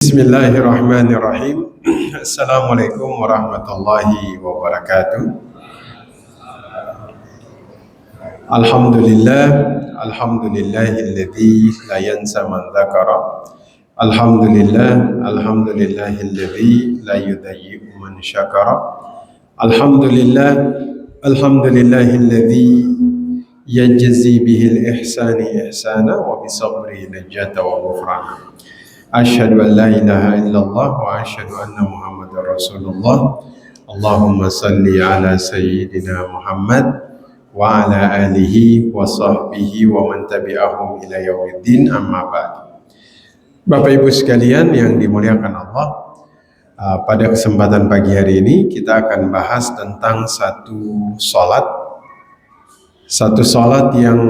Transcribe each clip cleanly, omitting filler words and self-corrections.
Bismillahirrahmanirrahim. Assalamualaikum warahmatullahi wabarakatuh. Alhamdulillahilladzi la yansa man dzakara. Alhamdulillahilladzi la yudayyi'u man syakara. Alhamdulillahilladzi yajzi bihil ihsani ihsana wa bisabri najata wa ghufrana. Asyhadu an la ilaha illallah wa asyhadu anna Muhammadar Rasulullah. Allahumma salli ala sayyidina Muhammad wa ala alihi wa sahbihi wa man tabi'ahum ila yaumiddin, amma ba'd. Bapak Ibu sekalian yang dimuliakan Allah, pada kesempatan pagi hari ini kita akan bahas tentang satu salat yang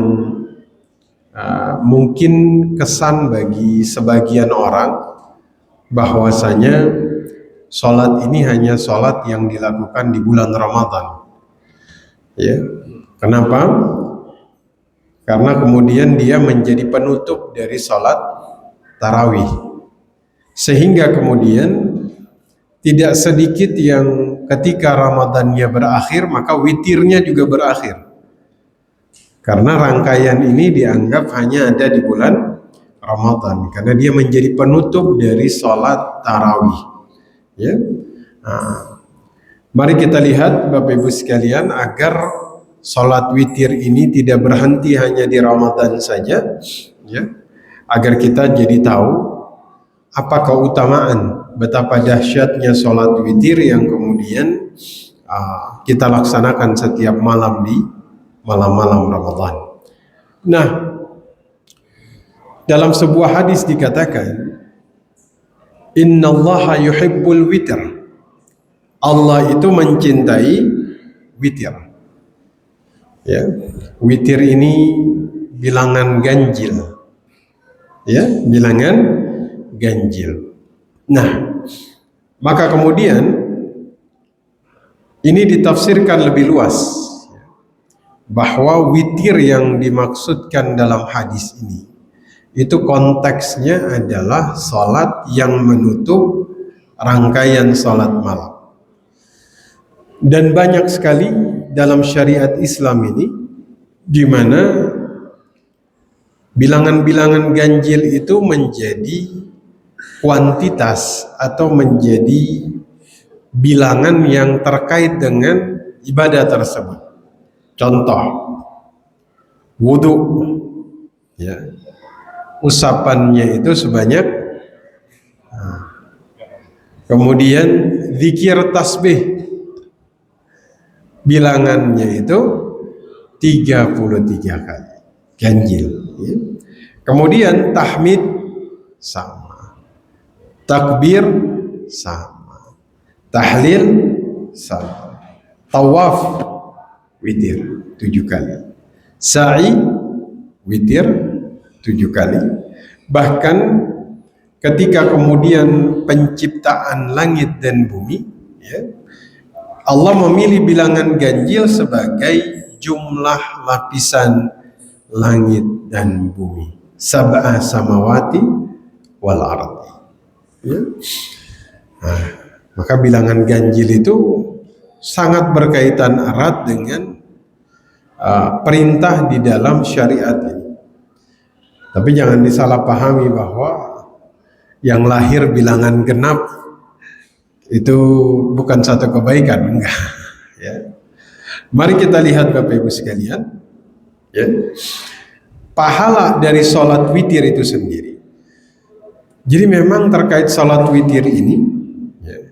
mungkin kesan bagi sebagian orang bahwasanya sholat ini hanya sholat yang dilakukan di bulan Ramadan. Ya, kenapa? Karena kemudian dia menjadi penutup dari sholat tarawih, sehingga kemudian tidak sedikit yang ketika Ramadannya berakhir maka witirnya juga berakhir. Karena rangkaian ini dianggap hanya ada di bulan Ramadan, karena dia menjadi penutup dari sholat tarawih. Ya, mari kita lihat Bapak Ibu sekalian, agar sholat witir ini tidak berhenti hanya di Ramadan saja, ya, agar kita jadi tahu apa keutamaan, betapa dahsyatnya sholat witir yang kemudian kita laksanakan setiap malam di malam-malam Ramadan. Nah, dalam sebuah hadis dikatakan, innallaha yuhibbul witr. Allah itu mencintai witir. Ya, witir ini bilangan ganjil. Ya, bilangan ganjil. Nah, maka kemudian ini ditafsirkan lebih luas, bahwa witir yang dimaksudkan dalam hadis ini itu konteksnya adalah sholat yang menutup rangkaian sholat malam. Dan banyak sekali dalam syariat Islam ini di mana bilangan-bilangan ganjil itu menjadi kuantitas atau menjadi bilangan yang terkait dengan ibadah tersebut. Contoh, wudu, ya, usapannya itu sebanyak, kemudian zikir tasbih, bilangannya itu 33 kali, ganjil. Ya. Kemudian tahmid sama, takbir sama, tahlil sama, tawaf witir 7 kali, sa'i witir 7 kali. Bahkan ketika kemudian penciptaan langit dan bumi, ya, Allah memilih bilangan ganjil sebagai jumlah lapisan langit dan bumi, sab'a samawati wal ardi. Ya. Nah, maka bilangan ganjil itu sangat berkaitan erat dengan perintah di dalam syariat ini. Tapi jangan disalahpahami bahwa yang lahir bilangan genap itu bukan satu kebaikan, enggak. Ya. Mari kita lihat Bapak Ibu sekalian, ya, pahala dari sholat witir itu sendiri. Jadi memang terkait sholat witir ini, ya,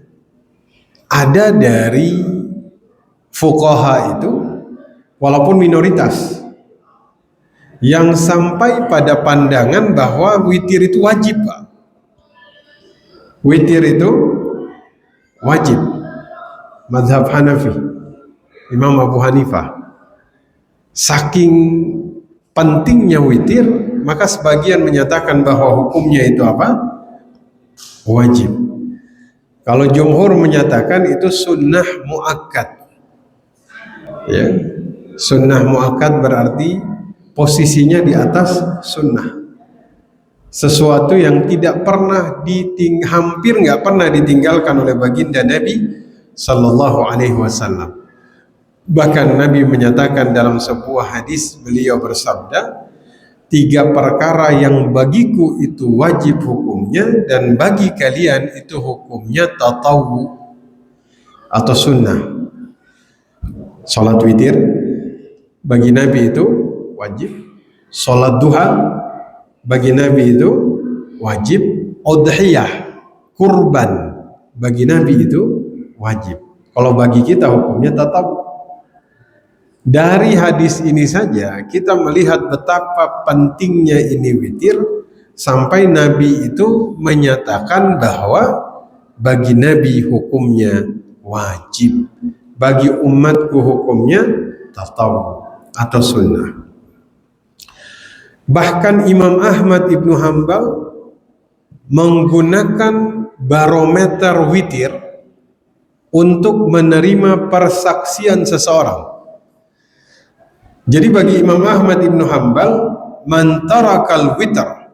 ada dari fuqaha itu, walaupun minoritas, yang sampai pada pandangan bahwa witir itu wajib, Pak. Witir itu wajib. Mazhab Hanafi, Imam Abu Hanifah, saking pentingnya witir, maka sebagian menyatakan bahwa hukumnya itu apa? Wajib. Kalau jumhur menyatakan itu sunnah muakkad. Ya, sunnah muakkad berarti posisinya di atas sunnah. sesuatu yang tidak pernah hampir nggak pernah ditinggalkan oleh baginda Nabi Sallallahu Alaihi Wasallam. Bahkan Nabi menyatakan dalam sebuah hadis, beliau bersabda, 3 perkara yang bagiku itu wajib hukumnya dan bagi kalian itu hukumnya tatawu atau sunnah. Salat witir bagi Nabi itu wajib, salat duha bagi Nabi itu wajib, udhiyah kurban bagi Nabi itu wajib. Kalau bagi kita hukumnya tatawu. Dari hadis ini saja kita melihat betapa pentingnya ini witir, sampai Nabi itu menyatakan bahwa bagi Nabi hukumnya wajib, bagi umatku hukumnya tatawu atau sunnah. Bahkan Imam Ahmad Ibnu Hanbal menggunakan barometer witir untuk menerima persaksian seseorang. Jadi bagi Imam Ahmad Ibnu Hanbal, man tarakal witr,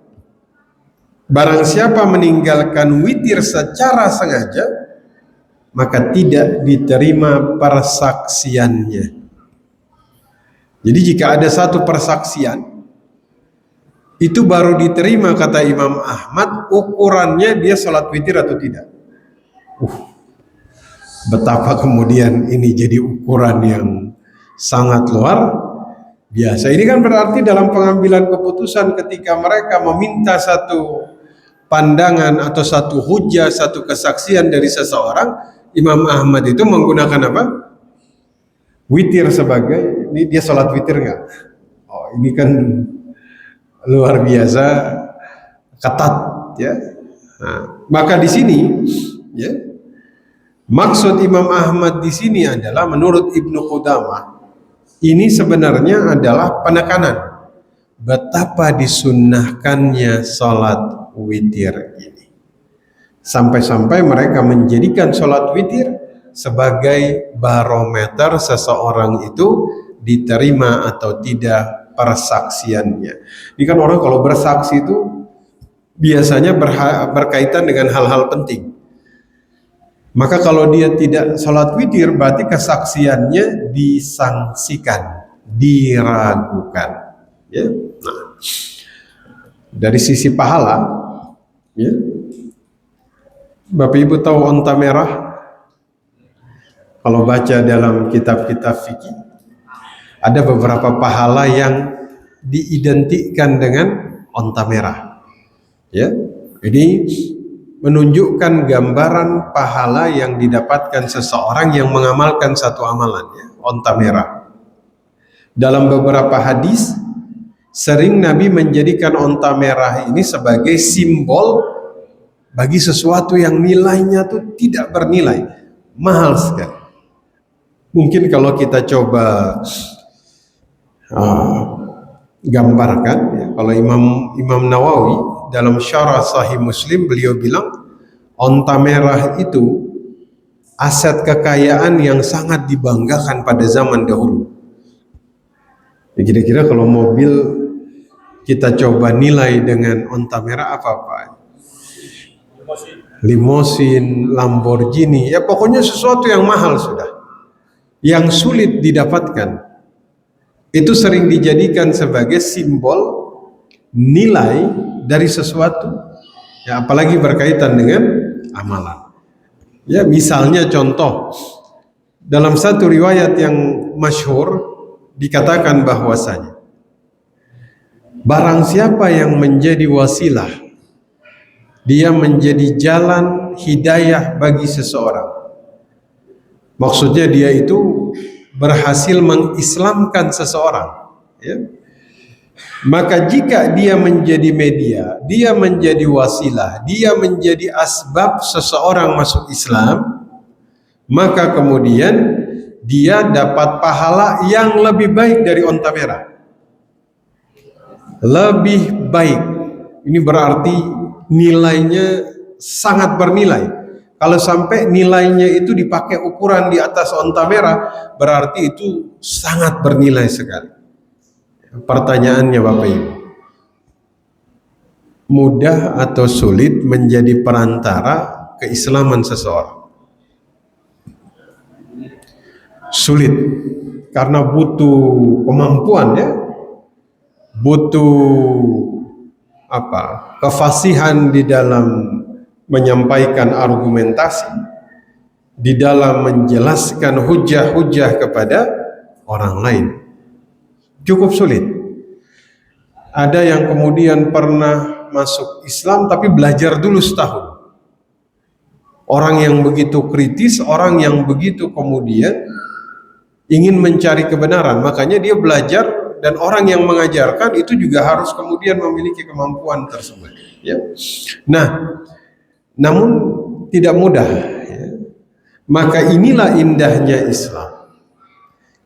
barang siapa meninggalkan witir secara sengaja, maka tidak diterima persaksiannya. Jadi jika ada satu persaksian, itu baru diterima, kata Imam Ahmad, ukurannya dia sholat witir atau tidak. Betapa kemudian ini jadi ukuran yang sangat luar biasa. Ini kan berarti dalam pengambilan keputusan ketika mereka meminta satu pandangan atau satu hujah, satu kesaksian dari seseorang, Imam Ahmad itu menggunakan apa? Witir sebagai, ini dia sholat witir nggak? Oh, ini kan luar biasa ketat, ya. Nah, maka di sini, ya, maksud Imam Ahmad di sini adalah menurut Ibnu Qudamah, ini sebenarnya adalah penekanan betapa disunnahkannya sholat witir ini. Sampai-sampai mereka menjadikan sholat witir sebagai barometer seseorang itu diterima atau tidak persaksiannya. Ini kan orang kalau bersaksi itu biasanya berkaitan dengan hal-hal penting. Maka kalau dia tidak sholat witir, berarti kesaksiannya disangsikan, diragukan. Ya. Nah, dari sisi pahala, ya, Bapak Ibu tahu onta merah? Kalau baca dalam kitab-kitab fikih, ada beberapa pahala yang diidentikan dengan onta merah. Ya, ini menunjukkan gambaran pahala yang didapatkan seseorang yang mengamalkan satu amalan, ya, onta merah. Dalam beberapa hadis, sering Nabi menjadikan onta merah ini sebagai simbol bagi sesuatu yang nilainya tuh tidak bernilai, mahal sekali. Mungkin kalau kita coba gambarkan, ya, kalau Imam Nawawi dalam syarah Sahih Muslim, beliau bilang onta merah itu aset kekayaan yang sangat dibanggakan pada zaman dahulu. Ya, kira-kira kalau mobil kita coba nilai dengan onta merah apa-apa? Limosin, Lamborghini, ya pokoknya sesuatu yang mahal sudah, yang sulit didapatkan. Itu sering dijadikan sebagai simbol nilai dari sesuatu, ya, apalagi berkaitan dengan amalan. Ya, misalnya contoh, dalam satu riwayat yang masyhur dikatakan bahwasanya barang siapa yang menjadi wasilah, dia menjadi jalan hidayah bagi seseorang. Maksudnya dia itu berhasil mengislamkan seseorang, ya. Maka jika dia menjadi media, dia menjadi wasilah, dia menjadi asbab seseorang masuk Islam, maka kemudian dia dapat pahala yang lebih baik dari onta merah. Lebih baik. Ini berarti nilainya sangat bernilai. Kalau sampai nilainya itu dipakai ukuran di atas onta merah, berarti itu sangat bernilai sekali. Pertanyaannya Bapak Ibu, mudah atau sulit menjadi perantara keislaman seseorang? Sulit, karena butuh kemampuan ya, butuh kefasihan di dalam menyampaikan argumentasi, di dalam menjelaskan hujah-hujah kepada orang lain. Cukup sulit. Ada yang kemudian pernah masuk Islam tapi belajar dulu setahun. Orang yang begitu kritis, orang yang begitu kemudian ingin mencari kebenaran, makanya dia belajar, dan orang yang mengajarkan itu juga harus kemudian memiliki kemampuan tersebut. Ya. Nah, namun tidak mudah. Ya. Maka inilah indahnya Islam.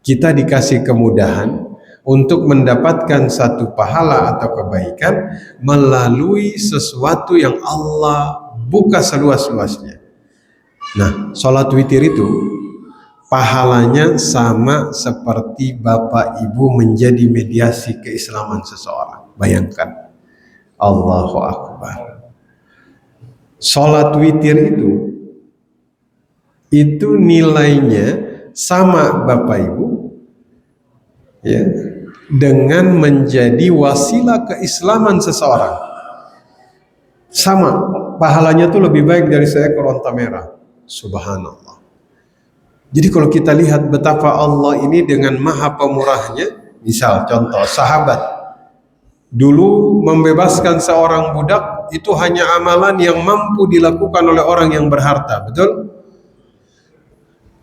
Kita dikasih kemudahan untuk mendapatkan satu pahala atau kebaikan melalui sesuatu yang Allah buka seluas-luasnya. Nah, sholat witir itu pahalanya sama seperti bapak ibu menjadi mediasi keislaman seseorang. Bayangkan, Allahu Akbar. Sholat witir itu nilainya sama bapak ibu ya, dengan menjadi wasilah keislaman seseorang. Sama, pahalanya tuh lebih baik dari seekor onta merah. Subhanallah. Jadi kalau kita lihat betapa Allah ini dengan maha pemurahnya, misal contoh sahabat dulu membebaskan seorang budak itu hanya amalan yang mampu dilakukan oleh orang yang berharta, betul?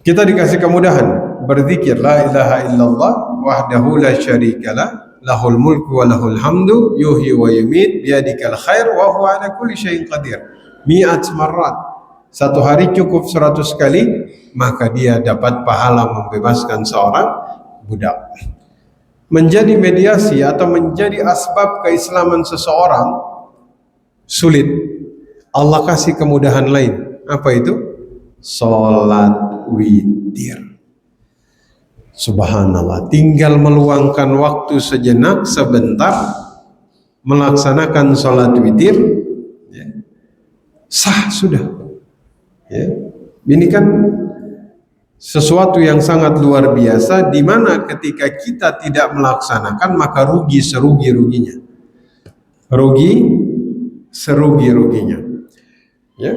Kita dikasih kemudahan berzikir la ilaha illallah wahdahu la syarikalah lahul mulku wa lahul hamdu yuhyi wa yumit biyadikal khair wa huwa ala kulli syai'in qadir mi'at marrat. Satu hari cukup 100 kali, maka dia dapat pahala membebaskan seorang budak. Menjadi mediasi atau menjadi asbab keislaman seseorang sulit. Allah kasih kemudahan lain. Apa itu? Sholat witir. Subhanallah. Tinggal meluangkan waktu sejenak, sebentar, melaksanakan sholat witir, ya, sah sudah. Ya, ini kan sesuatu yang sangat luar biasa, di mana ketika kita tidak melaksanakan maka rugi serugi-ruginya. Rugi serugi-ruginya. Ya.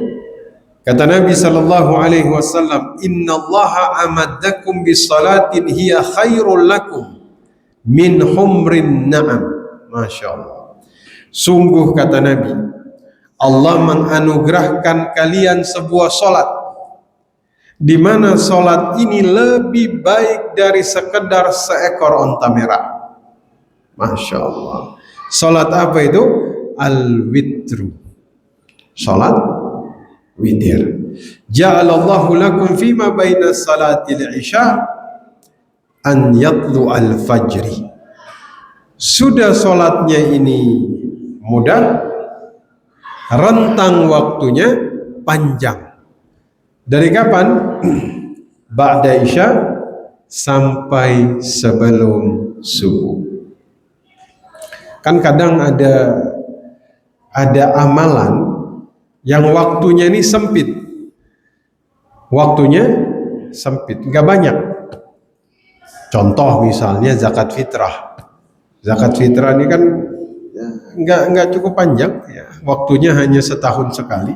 Kata Nabi sallallahu alaihi wasallam, "Innallaha amaddakum bis-salatin hiya khairul lakum min humrin na'am." Masyaallah. Sungguh kata Nabi, Allah menganugerahkan kalian sebuah solat, di mana solat ini lebih baik dari sekedar seekor onta merah. Masya Allah. Solat apa itu? Al-witru. Solat witir. Ja'alallahu lakum fima baina salatil isya an yatlu al-fajri. Sudah solatnya ini mudah, rentang waktunya panjang. Dari kapan? Ba'da isya sampai sebelum subuh. Kan kadang ada amalan yang waktunya ini sempit. Waktunya sempit, nggak banyak. Contoh misalnya zakat fitrah. Zakat fitrah ini kan nggak cukup panjang ya. Waktunya hanya setahun sekali.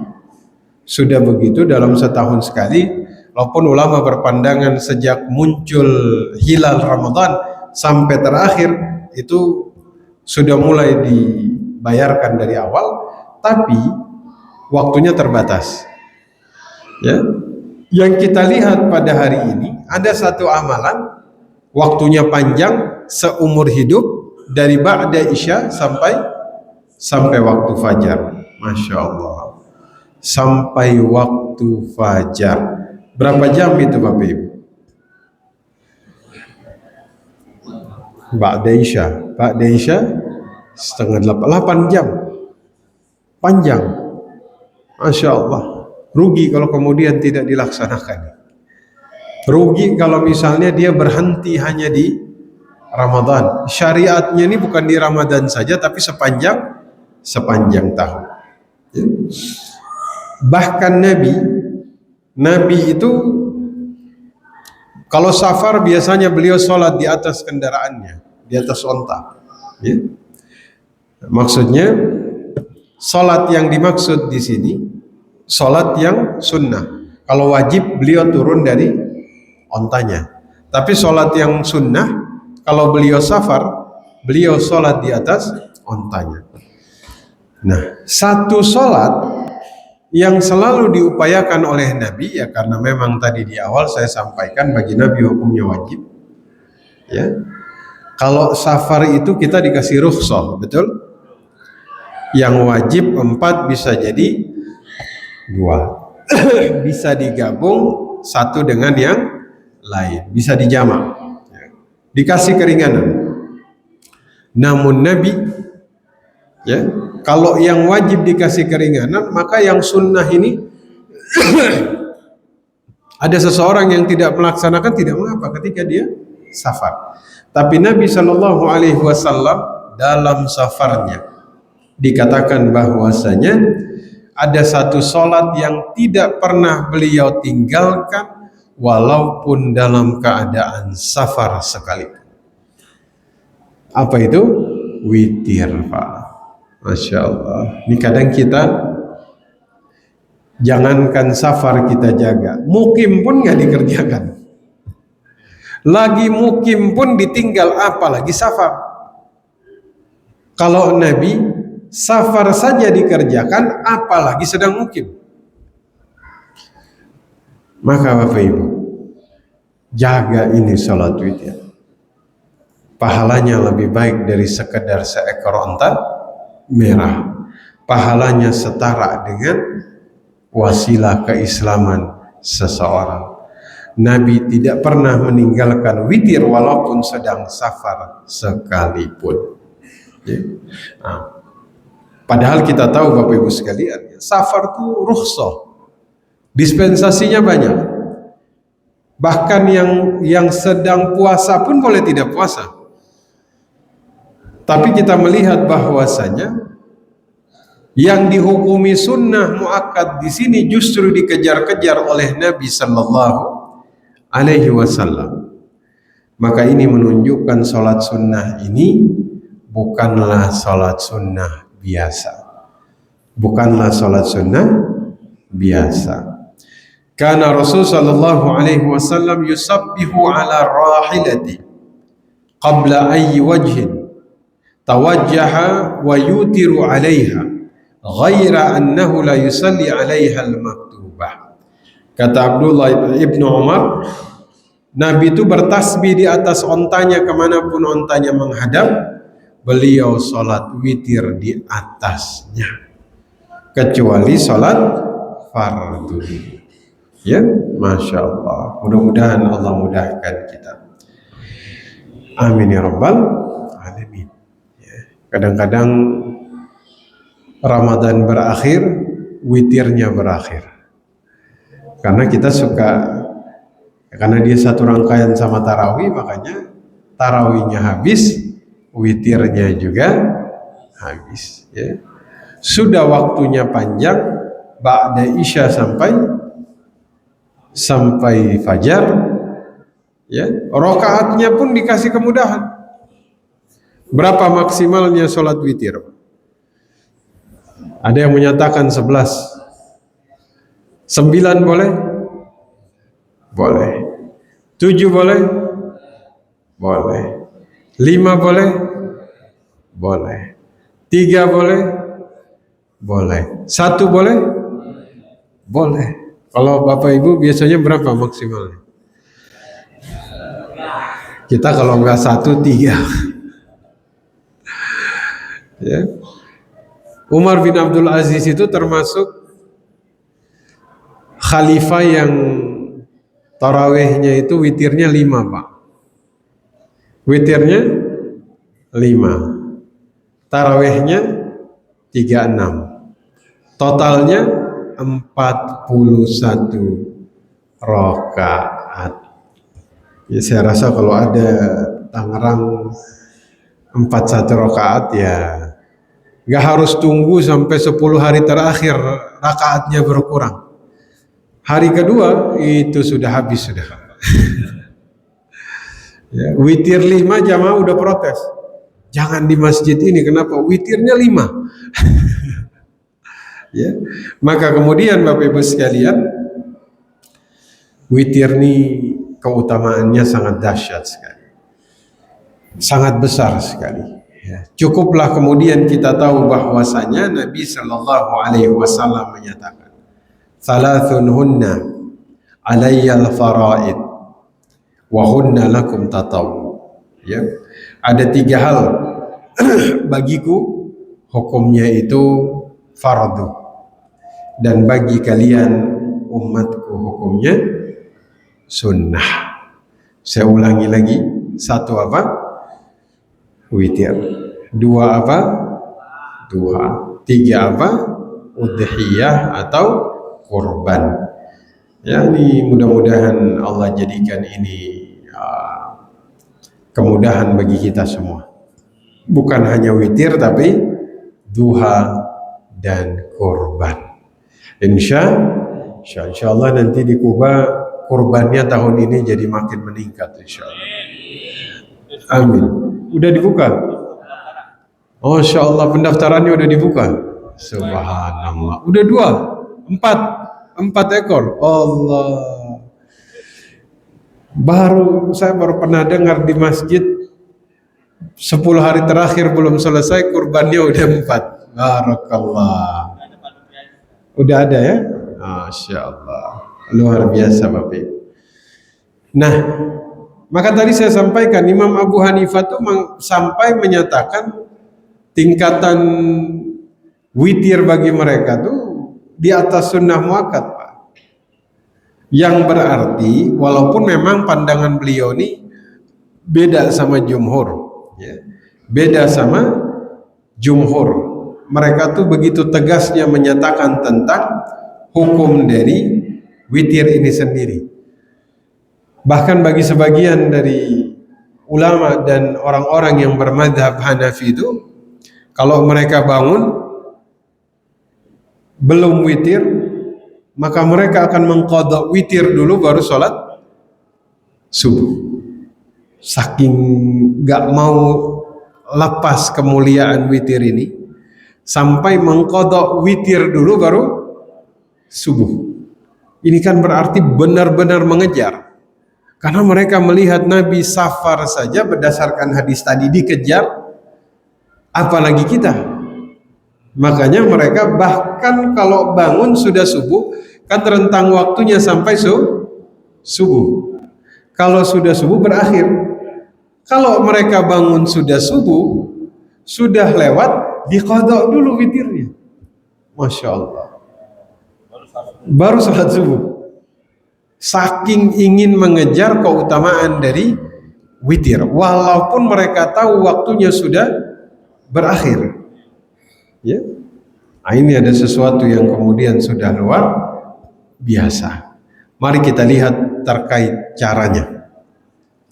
Sudah begitu dalam setahun sekali, walaupun ulama berpandangan sejak muncul hilal Ramadan sampai terakhir itu sudah mulai dibayarkan dari awal, tapi waktunya terbatas. Ya. Yang kita lihat pada hari ini ada satu amalan waktunya panjang seumur hidup, dari ba'da isya sampai waktu fajar. Masya Allah. Sampai waktu fajar. Berapa jam itu Bapak Ibu? Ba'da isya setengah 8 jam. Panjang. Masya Allah. Rugi kalau kemudian tidak dilaksanakan. Rugi kalau misalnya dia berhenti hanya di Ramadan. Syariatnya ini bukan di Ramadan saja, tapi sepanjang sepanjang tahun. Ya. Bahkan Nabi itu kalau safar biasanya beliau sholat di atas kendaraannya, di atas onta. Ya. Maksudnya sholat yang dimaksud di sini sholat yang sunnah. Kalau wajib beliau turun dari ontanya. Tapi sholat yang sunnah kalau beliau safar beliau sholat di atas ontanya. Nah, satu sholat yang selalu diupayakan oleh Nabi, ya karena memang tadi di awal saya sampaikan bagi Nabi hukumnya wajib. Ya, kalau safar itu kita dikasih rukhsah, betul? Yang wajib 4 bisa jadi 2, bisa digabung satu dengan yang lain, bisa dijamak, ya. Dikasih keringanan. Namun Nabi, ya, kalau yang wajib dikasih keringanan, maka yang sunnah ini ada seseorang yang tidak melaksanakan tidak mengapa ketika dia safar. Tapi Nabi Shallallahu Alaihi Wasallam dalam safarnya dikatakan bahwasanya ada satu sholat yang tidak pernah beliau tinggalkan walaupun dalam keadaan safar sekalipun. Apa itu? Witir, Pak. Masya Allah. Ini kadang kita jangankan safar kita jaga, mukim pun nggak dikerjakan. Lagi mukim pun ditinggal, apalagi safar. Kalau Nabi safar saja dikerjakan, apalagi sedang mukim. Maka Bapak Ibu, jaga ini sholat witir. Pahalanya lebih baik dari sekedar seekor onta merah. Pahalanya setara dengan wasilah keislaman seseorang. Nabi tidak pernah meninggalkan witir walaupun sedang safar sekalipun. Ya. Nah, padahal kita tahu Bapak Ibu sekalian, safar itu rukhsah, dispensasinya banyak. Bahkan yang sedang puasa pun boleh tidak puasa. Tapi kita melihat bahwasanya yang dihukumi sunnah muakkad di sini justru dikejar-kejar oleh Nabi Sallallahu Alaihi Wasallam. Maka ini menunjukkan sholat sunnah ini bukanlah sholat sunnah biasa. Bukanlah sholat sunnah biasa. Karena Rasul Sallallahu Alaihi Wasallam yusabbihu ala rahilati qabla ayyi wajhin tawajjaha wa yutiru 'alaiha ghaira annahu la yusalli 'alaiha al-maktubah. Kata Abdullah ibnu Umar, Nabi itu bertasbih di atas ontanya kemanapun ontanya menghadap, beliau sholat witir di atasnya kecuali sholat fardu. Ya, Masya Allah. Mudah-mudahan Allah mudahkan kita. Amin ya rabbal alamin. Kadang-kadang Ramadan berakhir, witirnya berakhir. Karena kita suka, karena dia satu rangkaian sama tarawih, makanya tarawihnya habis, witirnya juga habis. Ya. Sudah waktunya panjang, ba'da isya sampai fajar, ya, rakaatnya pun dikasih kemudahan. Berapa maksimalnya sholat witir? Ada yang menyatakan 11. 9 boleh? Boleh. 7 boleh? Boleh. 5 boleh? Boleh. 3 boleh? Boleh. 1 boleh? Boleh. Kalau Bapak Ibu biasanya berapa maksimalnya? Kita kalau enggak 1, 3. Ya. Umar bin Abdul Aziz itu termasuk khalifah yang tarawihnya itu witirnya 5, Pak. Witirnya 5. Tarawihnya 36. Totalnya 41 rakaat. Ya, saya rasa kalau ada Tangerang 41 rakaat ya Gak harus tunggu sampai 10 hari terakhir rakaatnya berkurang. Hari kedua itu sudah habis sudah. Ya, witir 5 jamaah udah protes. Jangan di masjid ini, kenapa? Witirnya 5. Ya. Maka kemudian Bapak Ibu sekalian, witir ini keutamaannya sangat dahsyat sekali. Sangat besar sekali. Ya. Cukuplah kemudian kita tahu bahwasanya Nabi Shallallahu Alaihi Wasallam menyatakan, "Thalathun hunna alayyal faraid, wa hunna lakum tatawu." Ya, ada 3 hal bagiku hukumnya itu fardu, dan bagi kalian umatku hukumnya sunnah. Saya ulangi lagi, 1 apa? Witir. 2 apa? Duha. 3 apa? Udhiyah atau kurban. Ya, ini mudah-mudahan Allah jadikan ini kemudahan bagi kita semua. Bukan hanya witir tapi duha dan kurban. Insya Allah nanti di Kuba kurbannya tahun ini jadi makin meningkat insya Allah. Amin. Udah dibuka? Oh, insya Allah pendaftarannya udah dibuka. Subhanallah. Udah 2, 4 ekor. Allah. Saya baru pernah dengar di masjid 10 hari terakhir belum selesai kurbannya udah 4. Barakallah. Udah ada ya? Masya Allah. Luar biasa Bapak Ibu. Nah, maka tadi saya sampaikan Imam Abu Hanifah itu sampai menyatakan tingkatan witir bagi mereka tuh di atas sunnah muakkad, Pak. Yang berarti walaupun memang pandangan beliau ini beda sama jumhur, ya. Beda sama jumhur. Mereka tuh begitu tegasnya menyatakan tentang hukum dari witir ini sendiri. Bahkan bagi sebagian dari ulama dan orang-orang yang bermadzhab Hanafi itu, kalau mereka bangun belum witir, maka mereka akan mengqadha witir dulu baru sholat subuh. Saking gak mau lepas kemuliaan witir ini, sampai mengqadha witir dulu baru subuh. Ini kan berarti benar-benar mengejar. Karena mereka melihat Nabi safar saja berdasarkan hadis tadi dikejar, apalagi kita. Makanya mereka bahkan kalau bangun sudah subuh, kan rentang waktunya sampai subuh. Kalau sudah subuh berakhir. Kalau mereka bangun sudah subuh, sudah lewat, diqadha dulu witirnya. Masya Allah. Baru salat subuh. Saking ingin mengejar keutamaan dari witir, walaupun mereka tahu waktunya sudah berakhir. Ya, nah, ini ada sesuatu yang kemudian sudah luar biasa. Mari kita lihat terkait caranya.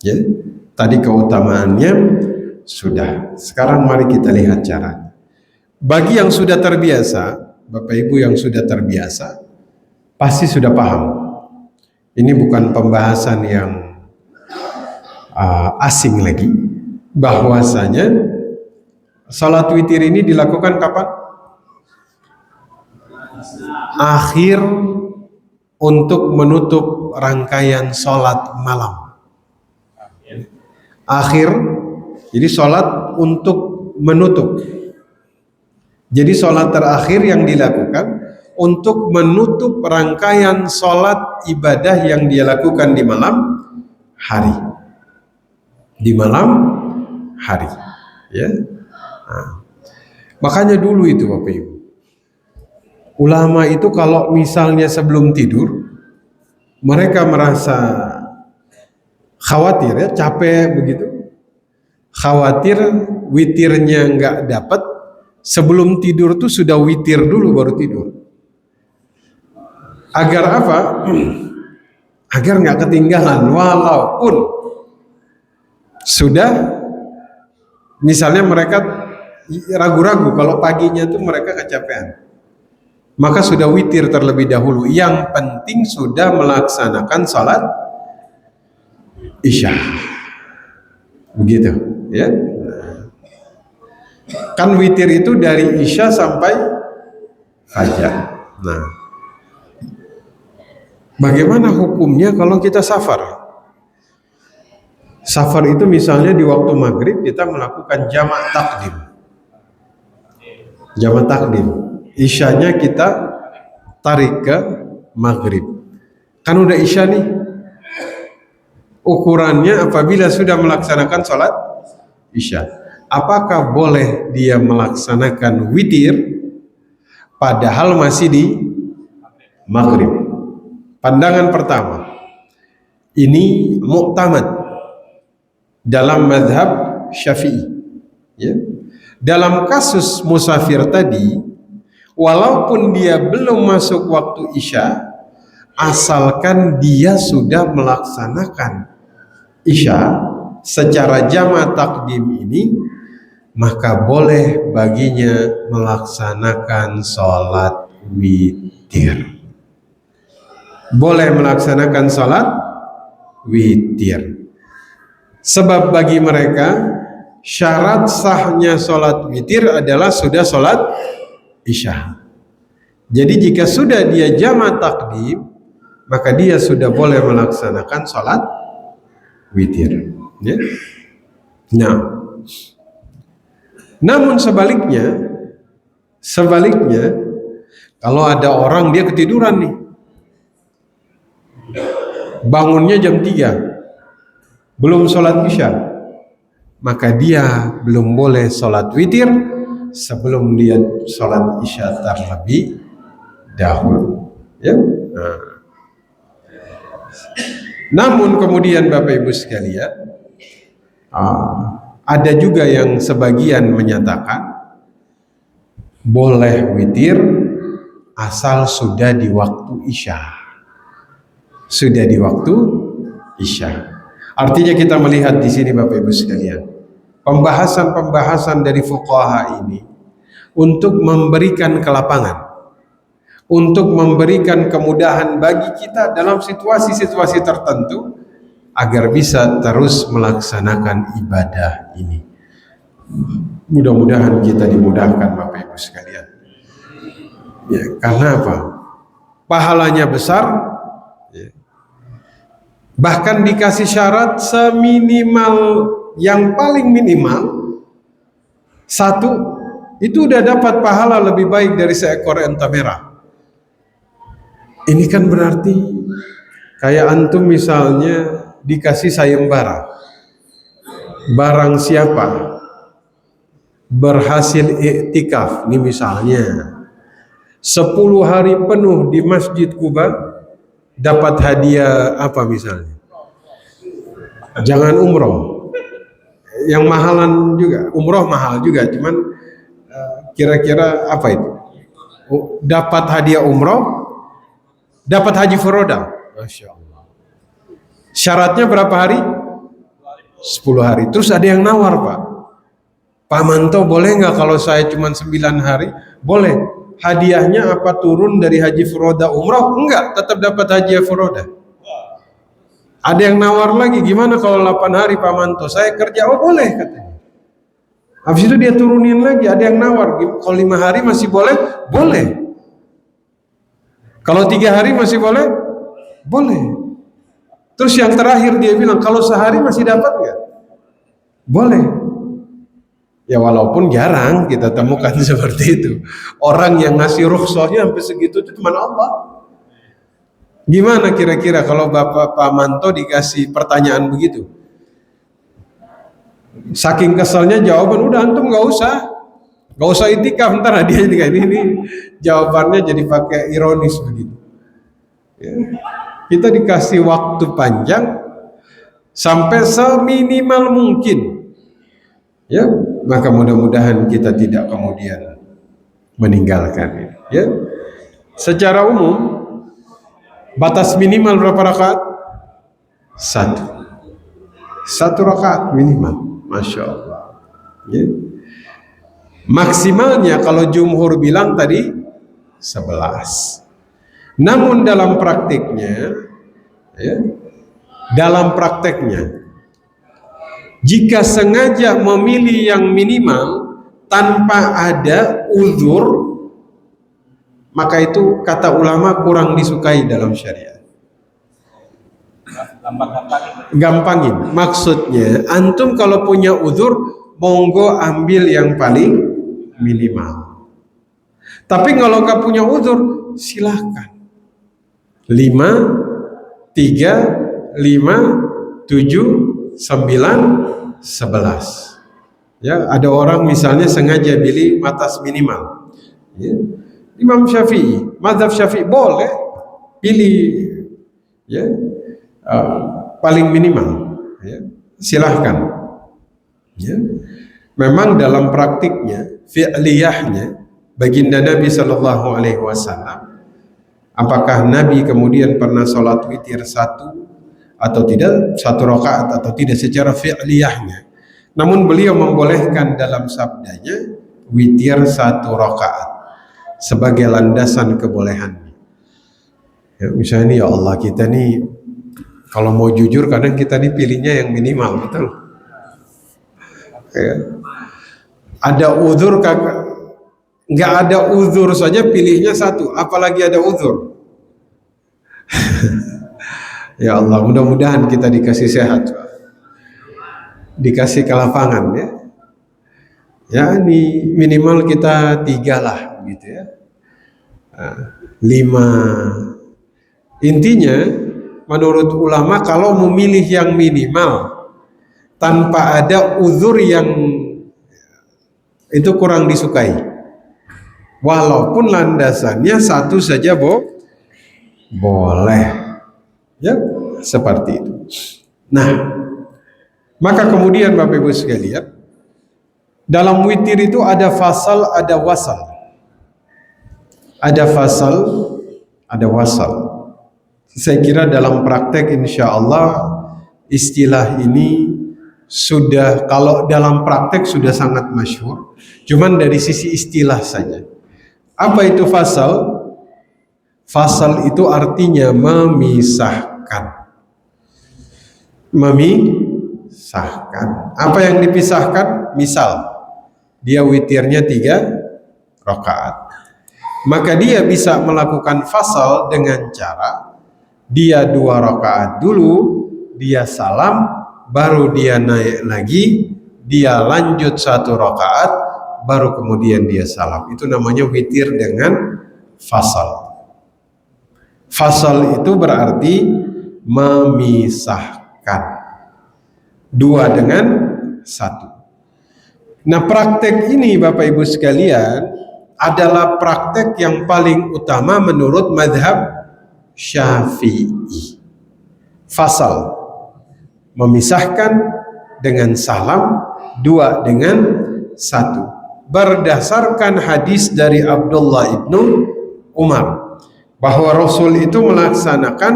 Ya, tadi keutamaannya sudah. Sekarang mari kita lihat caranya. Bagi yang sudah terbiasa, Bapak Ibu yang sudah terbiasa, pasti sudah paham. Ini bukan pembahasan yang asing lagi. Bahwasanya salat witir ini dilakukan kapan? Akhir untuk menutup rangkaian salat malam. Akhir, jadi salat untuk menutup. Jadi salat terakhir yang dilakukan untuk menutup rangkaian salat ibadah yang dia lakukan di malam hari. Di malam hari, ya. Nah, makanya dulu itu Bapak Ibu, ulama itu kalau misalnya sebelum tidur mereka merasa khawatir, ya, capek begitu, khawatir witirnya nggak dapat, sebelum tidur tuh sudah witir dulu baru tidur. Agar apa? Agar nggak ketinggalan, walaupun sudah misalnya mereka ragu-ragu kalau paginya tuh mereka kecapean, maka sudah witir terlebih dahulu. Yang penting sudah melaksanakan salat Isya. Begitu, ya. Kan witir itu dari Isya sampai fajar. Nah, bagaimana hukumnya kalau kita safar? Safar itu misalnya di waktu maghrib kita melakukan jamak takdim. Jamak takdim. Isyanya kita tarik ke maghrib. Kan udah Isya nih. Ukurannya apabila sudah melaksanakan sholat Isya, apakah boleh dia melaksanakan witir padahal masih di maghrib? Pandangan pertama, ini muktamad dalam mazhab Syafi'i, ya. Dalam kasus musafir tadi, walaupun dia belum masuk waktu Isya, asalkan dia sudah melaksanakan Isya secara jama' takdim ini, maka boleh baginya melaksanakan sholat witir. Boleh melaksanakan sholat witir. Sebab bagi mereka syarat sahnya sholat witir adalah sudah sholat Isya. Jadi jika sudah dia jama' takdim, maka dia sudah boleh melaksanakan sholat witir, ya. Nah, namun sebaliknya, kalau ada orang dia ketiduran nih, bangunnya jam 3, belum sholat Isya, maka dia belum boleh sholat witir sebelum dia sholat Isya terlebih dahulu, ya. Nah. Namun kemudian Bapak Ibu sekalian, ada juga yang sebagian menyatakan boleh witir asal sudah di waktu Isya. Sudah di waktu Isya. Artinya kita melihat di sini Bapak Ibu sekalian, pembahasan dari fuqaha ini untuk memberikan kelapangan, untuk memberikan kemudahan bagi kita dalam situasi-situasi tertentu agar bisa terus melaksanakan ibadah ini. Mudah-mudahan kita dimudahkan Bapak Ibu sekalian. Ya, karena apa? Pahalanya besar, ya. Bahkan dikasih syarat seminimal, yang paling minimal 1 itu udah dapat pahala lebih baik dari seekor unta merah. Ini kan berarti kayak antum misalnya dikasih sayembara, barang siapa berhasil iktikaf, ini misalnya 10 hari penuh di Masjid Kuba, dapat hadiah apa misalnya? Jangan umroh, yang mahalan juga, umroh mahal juga, cuman kira-kira apa itu? Dapat hadiah umroh, dapat haji furoda. Masya Allah. Syaratnya berapa hari? 10 hari. Terus ada yang nawar, Pak Manto, boleh nggak kalau saya cuma 9 hari? Boleh. Hadiahnya apa turun dari haji furoda umroh? Enggak, tetap dapat haji furoda. Ada yang nawar lagi, gimana kalau 8 hari Pak Manto? Saya kerja, oh boleh katanya. Habis itu dia turunin lagi, ada yang nawar, kalau 5 hari masih boleh? Boleh. Kalau 3 hari masih boleh? Boleh. Terus yang terakhir dia bilang, kalau sehari masih dapat nggak? Boleh. Ya walaupun jarang kita temukan seperti itu. Orang yang ngasih rukhsahnya sampai segitu itu cuma Allah. Gimana kira-kira kalau Bapak Pak Manto dikasih pertanyaan begitu? Saking keselnya jawaban, udah antum nggak usah itikaf, ntar dia kayak ini jawabannya jadi pakai ironis begitu. Ya. Kita dikasih waktu panjang sampai seminimal mungkin, ya, maka mudah-mudahan kita tidak kemudian meninggalkan. Ya, secara umum batas minimal berapa rakaat? 1 rakaat minimal, masya Allah. Ya. Maksimalnya kalau jumhur bilang tadi 11. Namun dalam praktiknya, ya, jika sengaja memilih yang minimal tanpa ada uzur, maka itu kata ulama kurang disukai dalam syariat. Gampangin, maksudnya antum kalau punya uzur, monggo ambil yang paling minimal. Tapi kalau nggak punya uzur, silahkan 5, 3, 5, 7, 9, 11. Ya, ada orang misalnya sengaja pilih batas minimal. Ya. Imam Syafi'i, mazhab Syafi'i boleh pilih, ya, paling minimal, ya, silahkan. Ya. Memang dalam praktiknya, fi'liyahnya, baginda Nabi Sallallahu Alaihi Wasallam, apakah Nabi kemudian pernah sholat witir 1 atau tidak, 1 rakaat atau tidak secara fi'liyahnya. Namun beliau membolehkan dalam sabdanya witir 1 rakaat sebagai landasan kebolehannya. Ya, misalnya ya Allah, kita nih kalau mau jujur kadang kita nih pilihnya yang minimal, betul. Ya. Ada uzur kagak? Nggak ada uzur saja pilihnya 1, apalagi ada uzur. Ya Allah, mudah-mudahan kita dikasih sehat, dikasih kelapangan, ya. Ya, ini minimal kita 3 lah, gitu ya. 5. Intinya, menurut ulama kalau memilih yang minimal tanpa ada uzur yang itu kurang disukai. Walaupun landasannya 1 saja boleh. Ya, seperti itu. Nah, maka kemudian Bapak Ibu sekalian, dalam witir itu ada fasal, ada wasal. Ada fasal, ada wasal. Saya kira dalam praktek insya Allah istilah ini sudah, kalau dalam praktek sudah sangat masyhur. Cuman dari sisi istilah saja. Apa itu fasal? Fasal itu artinya memisahkan. Memisahkan. Apa yang dipisahkan? Misal dia witirnya 3 rakaat. Maka dia bisa melakukan fasal dengan cara dia 2 rakaat dulu, dia salam, baru dia naik lagi, dia lanjut 1 rakaat, baru kemudian dia salam. Itu namanya witir dengan fasal. Fasal itu berarti memisahkan 2 dengan 1. Nah, praktek ini Bapak Ibu sekalian adalah praktek yang paling utama menurut mazhab Syafi'i. Fasal, memisahkan dengan salam, 2 dengan 1. Berdasarkan hadis dari Abdullah ibnu Umar bahwa Rasul itu melaksanakan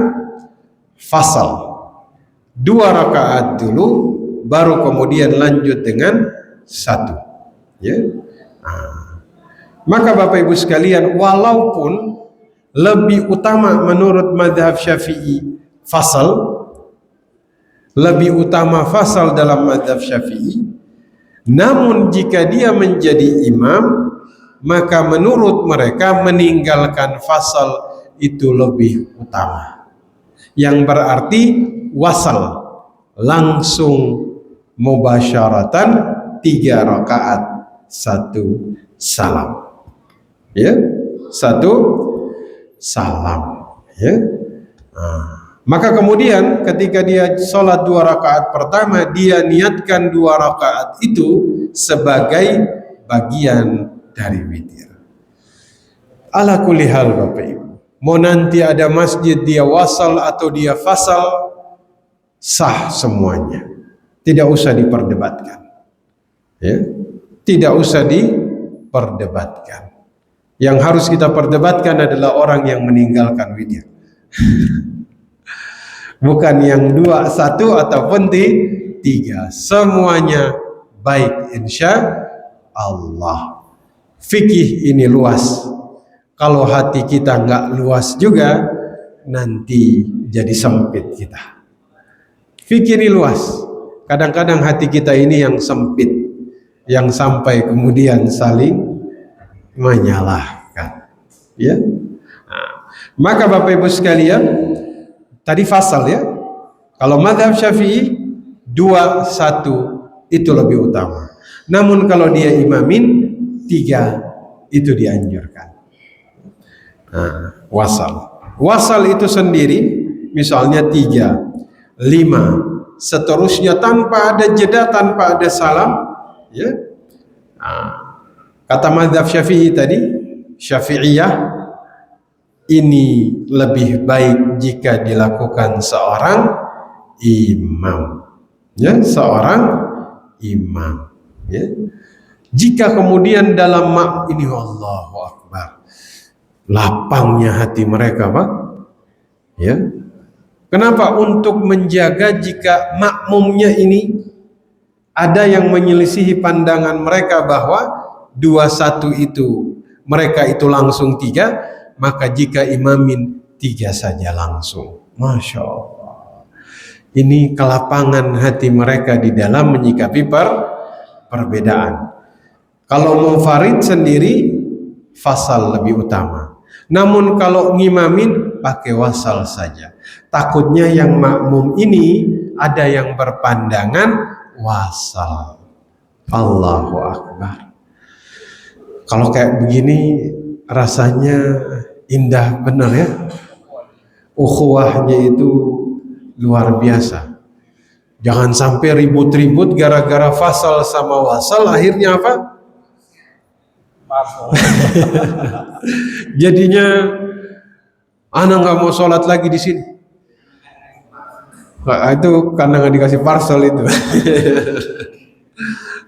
fasal 2 rakaat dulu, baru kemudian lanjut dengan 1. Ya. Maka Bapak Ibu sekalian, walaupun lebih utama menurut mazhab Syafi'i fasal, lebih utama fasal dalam mazhab Syafi'i, namun jika dia menjadi imam, maka menurut mereka meninggalkan fasal itu lebih utama. Yang berarti wasal, langsung mubasyaratan 3 rakaat 1 salam. Ya, 1 salam. Ya. Maka kemudian ketika dia sholat 2 rakaat pertama, dia niatkan 2 rakaat itu sebagai bagian dari witir. Ala kulli hal Bapak Ibu, mau nanti ada masjid dia wasal atau dia fasal, sah semuanya, tidak usah diperdebatkan. Ya, tidak usah diperdebatkan. Yang harus kita perdebatkan adalah orang yang meninggalkan witir. Bukan yang 2, 1 ataupun 3. Semuanya baik insya Allah. Fikih ini luas. Kalau hati kita nggak luas juga, nanti jadi sempit kita. Fikih ini luas. Kadang-kadang hati kita ini yang sempit, yang sampai kemudian saling menyalahkan. Ya. Nah, maka Bapak Ibu sekalian, tadi fasal ya. Kalau mazhab Syafi'i 2-1 itu lebih utama. Namun kalau dia imamin 3 itu dianjurkan. Nah, wasal itu sendiri misalnya 3, 5 seterusnya tanpa ada jeda, tanpa ada salam, ya. Nah, kata mazhab Syafi'i tadi, Syafi'iyah, ini lebih baik jika dilakukan seorang imam, ya, seorang imam, ya. Jika kemudian dalam ini Allahu Akbar, lapangnya hati mereka, Pak, ya. Kenapa? Untuk menjaga jika makmumnya ini ada yang menyelisihi pandangan mereka bahwa 2-1 itu mereka itu langsung 3, maka jika imamin 3 saja langsung. Masya Allah. Ini kelapangan hati mereka di dalam menyikapi perbedaan. Kalau munfarid sendiri fasal lebih utama. Namun kalau ngimamin pakai wasal saja. Takutnya yang makmum ini ada yang berpandangan wasal. Allahu Akbar. Kalau kayak begini rasanya indah benar ya. Ukhuwahnya itu luar biasa. Jangan sampai ribut-ribut gara-gara fasal sama wasal, akhirnya apa? Jadinya anak nggak mau sholat lagi di sini. Nah, itu karena nggak dikasih parcel itu.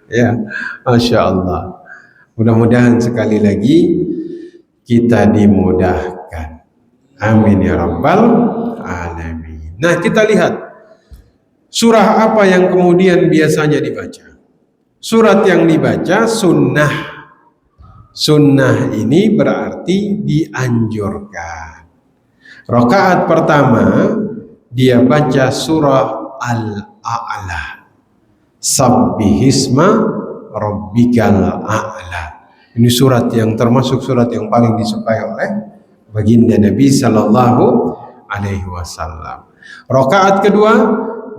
Ya, Masya Allah. Mudah-mudahan sekali lagi kita dimudahkan. Amin ya Rabbal Alamin. Nah, kita lihat surah apa yang kemudian biasanya dibaca. Surat yang dibaca sunnah. Sunnah ini berarti dianjurkan. Rakaat pertama dia baca surah Al-A'la. Sabbihisma rabbikal a'la. Ini surat yang termasuk surat yang paling disukai oleh baginda Nabi sallallahu alaihi wasallam. Rakaat kedua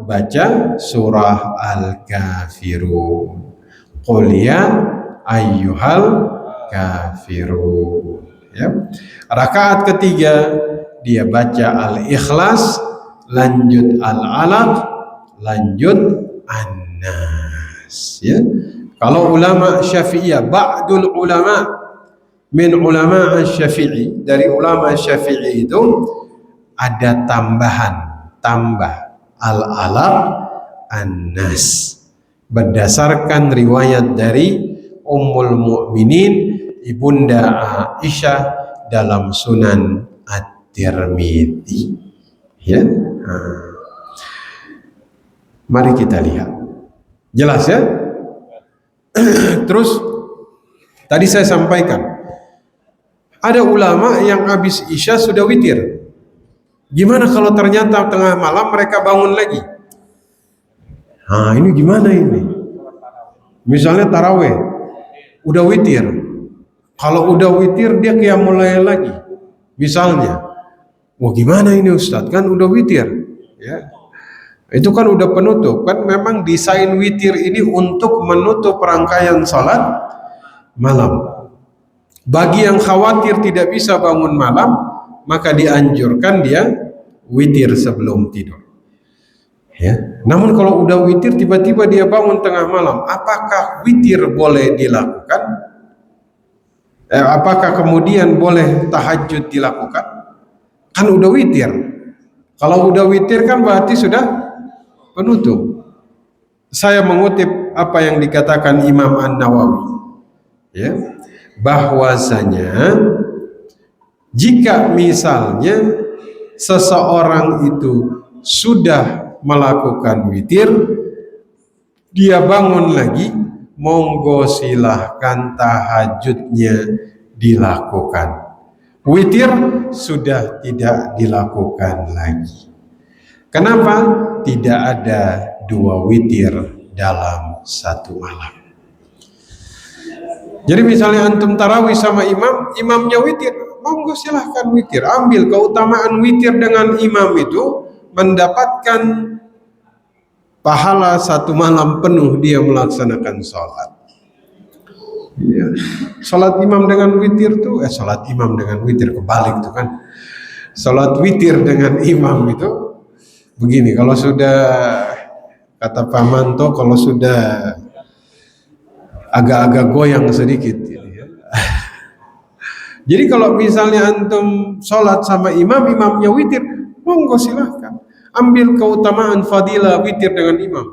baca surah Al-Kafirun. Qul ya ayyuhal kafirun. Ya. Rakaat ketiga dia baca Al-Ikhlas, lanjut Al-Alaq, lanjut An-Nas. Ya. Kalau ulama Syafi'iyah, ba'dul ulama min ulama Syafi'i, dari ulama Syafi'i itu ada tambah Al-Alaq, An-Nas berdasarkan riwayat dari Ummul Mukminin Ibunda Aisyah dalam Sunan At-Tirmidzi. Ya. Mari kita lihat. Jelas ya? Terus tadi saya sampaikan ada ulama yang habis Isya sudah witir. Gimana kalau ternyata tengah malam mereka bangun lagi? Nah, ini gimana ini? Misalnya taraweh udah witir. Kalau udah witir dia qiyamul lail lagi. Misalnya, wah gimana ini Ustadz? Kan udah witir, ya. Itu kan udah penutup. Kan memang desain witir ini untuk menutup rangkaian salat malam. Bagi yang khawatir tidak bisa bangun malam, maka dianjurkan dia witir sebelum tidur. Ya. Namun kalau udah witir tiba-tiba dia bangun tengah malam, apakah witir boleh dilakukan? Apakah kemudian boleh tahajud dilakukan? Kan udah witir. Kalau udah witir kan berarti sudah penutup. Saya mengutip apa yang dikatakan Imam An-Nawawi, ya, bahwasanya jika misalnya seseorang itu sudah melakukan witir, dia bangun lagi, monggo silahkan tahajudnya dilakukan. Witir sudah tidak dilakukan lagi. Kenapa? Tidak ada 2 witir dalam satu malam. Jadi misalnya antum tarawih sama imam, imamnya witir, monggo silahkan witir. Ambil keutamaan witir dengan imam itu, mendapatkan pahala 1 malam penuh dia melaksanakan sholat. Ya. Sholat imam dengan witir tuh, sholat imam dengan witir kebalik tuh kan. Sholat witir dengan imam itu begini, kalau sudah kata Pak Manto, kalau sudah agak-agak goyang sedikit gitu ya. Jadi kalau misalnya antum sholat sama imam, imamnya witir, monggo silahkan ambil keutamaan fadilah witir dengan imam.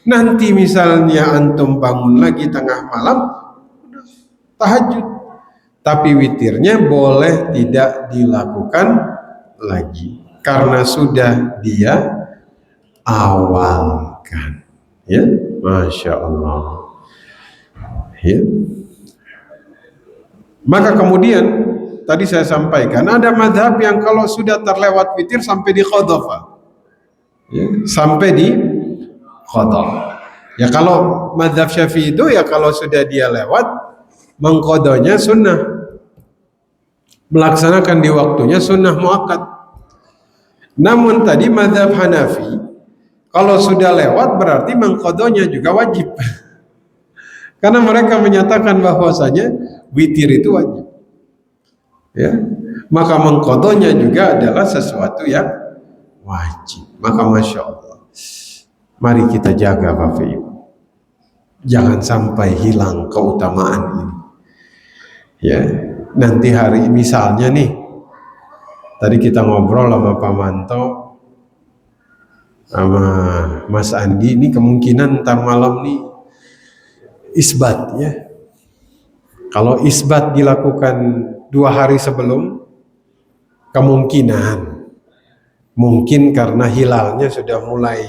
Nanti misalnya antum bangun lagi tengah malam, tahajud, tapi witirnya boleh tidak dilakukan lagi karena sudah dia awalkan. Ya, Masya Allah. Ya. Maka kemudian tadi saya sampaikan ada mazhab yang kalau sudah terlewat witir sampai di qadha, ya, sampai di qadha. Ya kalau mazhab Syafi'i itu ya kalau sudah dia lewat mengqadhanya sunnah, melaksanakan di waktunya sunnah muakkad. Namun tadi mazhab Hanafi kalau sudah lewat berarti mengqadhanya juga wajib. Karena mereka menyatakan bahwasanya witir itu wajib. Ya, maka mengqadhanya juga adalah sesuatu yang wajib. Maka Masya Allah, mari kita jaga Bapak Ibu. Jangan sampai hilang keutamaan ini. Ya, nanti hari misalnya nih, tadi kita ngobrol sama Pak Manto, sama Mas Andi, ini kemungkinan ntar malam nih isbat ya. Kalau isbat dilakukan 2 hari sebelum, kemungkinan mungkin karena hilalnya sudah mulai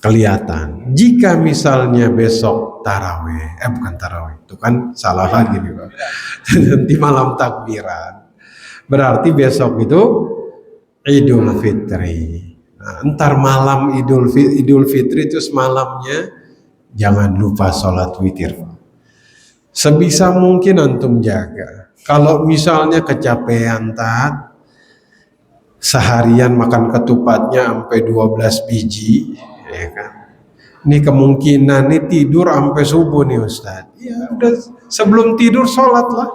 kelihatan. Jika misalnya besok tarawih, bukan tarawih, itu kan salah lagi nih Pak. Nanti malam takbiran, berarti besok itu Idul Fitri. Nah, entar malam Idul Fitri itu semalamnya jangan lupa sholat witir. Sebisa mungkin antum jaga. Kalau misalnya kecapean seharian makan ketupatnya sampai 12 biji, ya kan? Ini kemungkinan nih tidur sampai subuh nih Ustaz. Ya udah sebelum tidur sholat lah.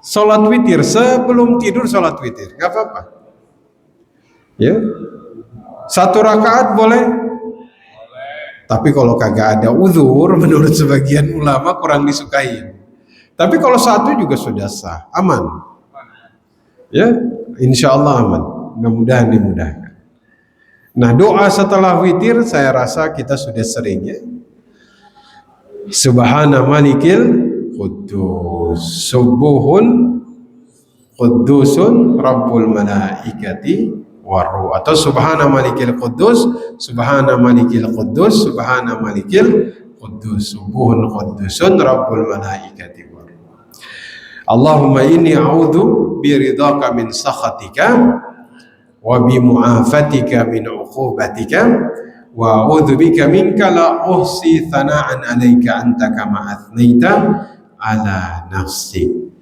Sholat witir, sebelum tidur sholat witir, nggak apa-apa. Ya, 1 rakaat boleh. Tapi kalau kagak ada uzur, menurut sebagian ulama kurang disukai. Tapi kalau 1 juga sudah sah, aman. Ya, insya Allah aman. Mudah-mudahan dimudahkan. Nah, doa setelah witir saya rasa kita sudah sering ya. Subhana malikil quddus, subuhun quddusun rabbul malaikati waruh, atau subhana malikil quddus, subhana malikil quddus, subhana malikil quddus, subuhun quddusun rabbul malaikati waruh. Allahumma inni a'udzu biridhaka min sakhatika wa bi mu'afatika min 'uqubatika wa a'udzu bika minka la uhsi thana'an 'alaika anta kama athnaita 'ala nafsi.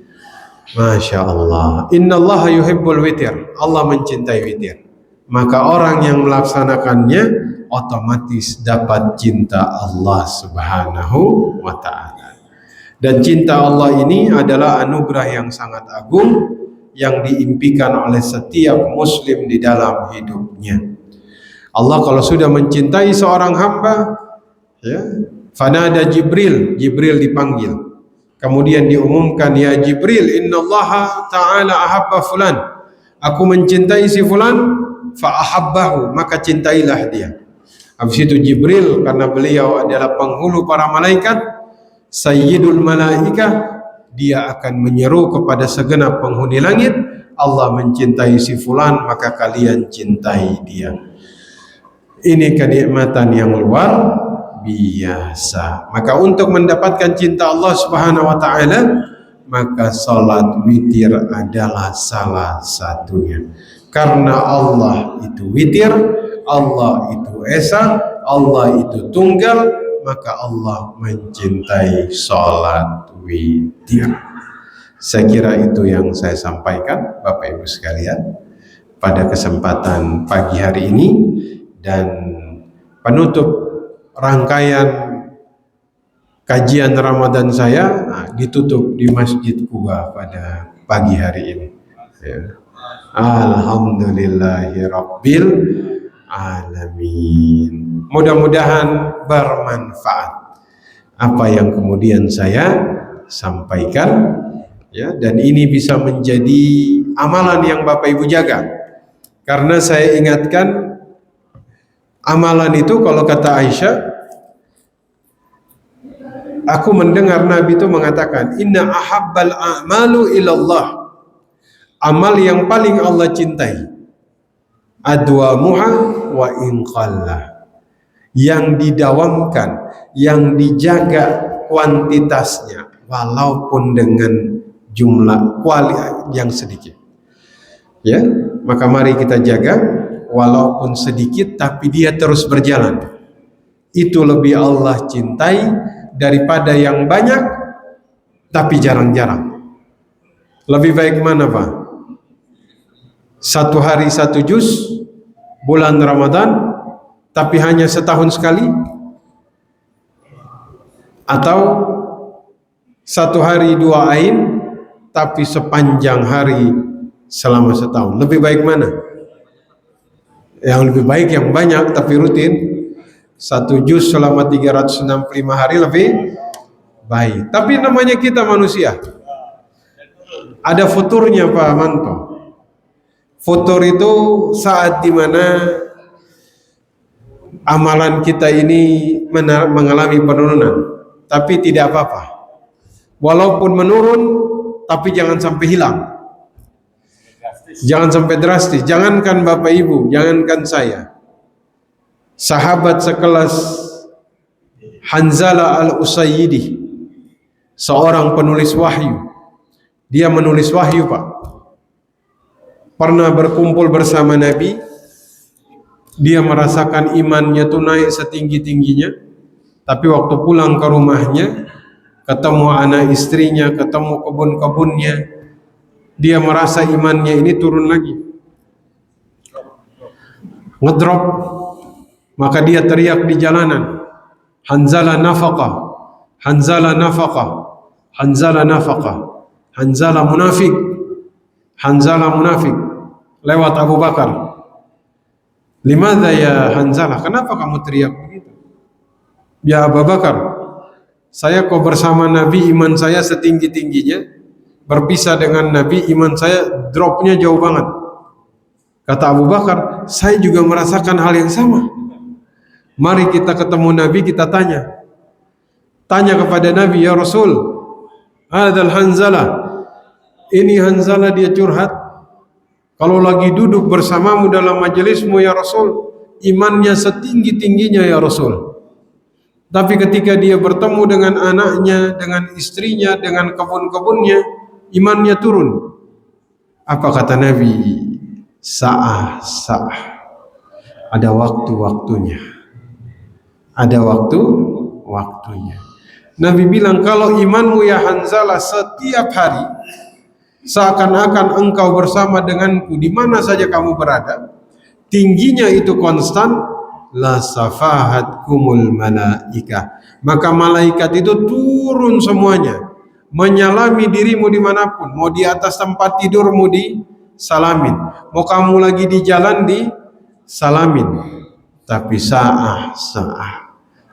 Masya Allah. Inna Allah yuhibbul witir. Allah mencintai witir. Maka orang yang melaksanakannya otomatis dapat cinta Allah Subhanahu wa ta'ala. Dan cinta Allah ini adalah anugerah yang sangat agung yang diimpikan oleh setiap muslim di dalam hidupnya. Allah kalau sudah mencintai seorang hamba, ya, fanada Jibril, Jibril dipanggil. Kemudian diumumkan, ya Jibril, innallaha ta'ala ahabba fulan. Aku mencintai si fulan, fa'ahabbahu, maka cintailah dia. Habis itu Jibril, karena beliau adalah penghulu para malaikat, sayyidul malaikah, dia akan menyeru kepada segenap penghuni langit, Allah mencintai si fulan, maka kalian cintai dia. Ini kenikmatan yang luar biasa. Maka untuk mendapatkan cinta Allah Subhanahu wa taala, maka salat witir adalah salah satunya. Karena Allah itu witir, Allah itu esa, Allah itu tunggal, maka Allah mencintai salat witir. Saya kira itu yang saya sampaikan Bapak Ibu sekalian pada kesempatan pagi hari ini, dan penutup rangkaian kajian Ramadan saya ditutup di Masjid Quba pada pagi hari ini. Ya. Alhamdulillahirabbil alamin. Mudah-mudahan bermanfaat apa yang kemudian saya sampaikan, ya, dan ini bisa menjadi amalan yang Bapak Ibu jaga. Karena saya ingatkan, amalan itu kalau kata Aisyah, aku mendengar Nabi itu mengatakan, inna ahabbal a'malu ilallah, amal yang paling Allah cintai, adwamuha wa in qalla, yang didawamkan, yang dijaga kuantitasnya walaupun dengan jumlah yang sedikit. Ya, maka mari kita jaga walaupun sedikit tapi dia terus berjalan. Itu lebih Allah cintai daripada yang banyak tapi jarang-jarang. Lebih baik mana Pak? Satu hari satu juz bulan Ramadan tapi hanya setahun sekali, atau satu hari dua ain tapi sepanjang hari selama setahun? Lebih baik mana? Yang lebih baik yang banyak tapi rutin. Satu juz selama 365 hari lebih baik. Tapi namanya kita manusia, ada futurnya Pak Manto. Futur itu saat dimana amalan kita ini mengalami penurunan. Tapi tidak apa-apa, walaupun menurun tapi jangan sampai hilang. Jangan sampai drastis. Jangankan Bapak Ibu, jangankan saya, sahabat sekelas Hanzalah al-Usayyidi, seorang penulis wahyu, dia menulis wahyu Pak, pernah berkumpul bersama Nabi. Dia merasakan imannya itu naik setinggi-tingginya, tapi waktu pulang ke rumahnya, ketemu anak istrinya, ketemu kebun-kebunnya, dia merasa imannya ini turun lagi, ngedrop. Maka dia teriak di jalanan, Hanzalah nafaqah, Hanzalah nafaqah, Hanzalah nafaqah, Hanzalah munafik, Hanzalah munafik. Lewat Abu Bakar, limadza ya Hanzalah, kenapa kamu teriak begitu? Ya Abu Bakar, saya kok bersama Nabi iman saya setinggi-tingginya, berpisah dengan Nabi iman saya dropnya jauh banget. Kata Abu Bakar, saya juga merasakan hal yang sama. Mari kita ketemu Nabi, kita tanya kepada Nabi, ya Rasul, hadzal Hanzalah, ini Hanzalah dia curhat, kalau lagi duduk bersamamu dalam majelismu ya Rasul, imannya setinggi-tingginya ya Rasul, tapi ketika dia bertemu dengan anaknya, dengan istrinya, dengan kebun-kebunnya, imannya turun. Apa kata Nabi? Sa'ah, ada waktu-waktunya, ada waktu-waktunya. Nabi bilang, kalau imanmu ya Hanzalah setiap hari seakan-akan engkau bersama denganku di mana saja kamu berada, tingginya itu konstan, la safahatkumul malaikah, maka malaikat itu turun semuanya menyalami dirimu dimanapun. Mau di atas tempat tidurmu disalamin, mau kamu lagi di jalan disalamin. Tapi sa'ah,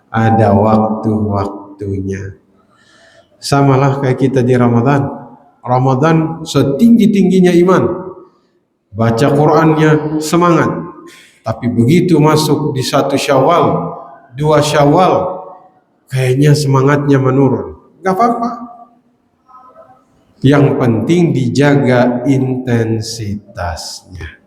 ada waktu-waktunya. Samalah kayak kita di Ramadan setinggi-tingginya iman, baca Qur'annya semangat, tapi begitu masuk di 1 Syawal, 2 Syawal, kayaknya semangatnya menurun. Gak apa-apa, yang penting dijaga intensitasnya.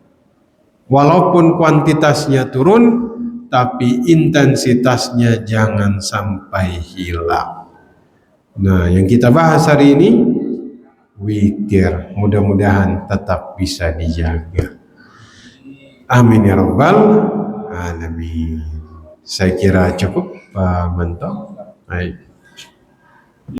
Walaupun kuantitasnya turun, tapi intensitasnya jangan sampai hilang. Nah, yang kita bahas hari ini witir, mudah-mudahan tetap bisa dijaga. Amin ya rabbal alamin. Saya kira cukup Pak Manto. Baik.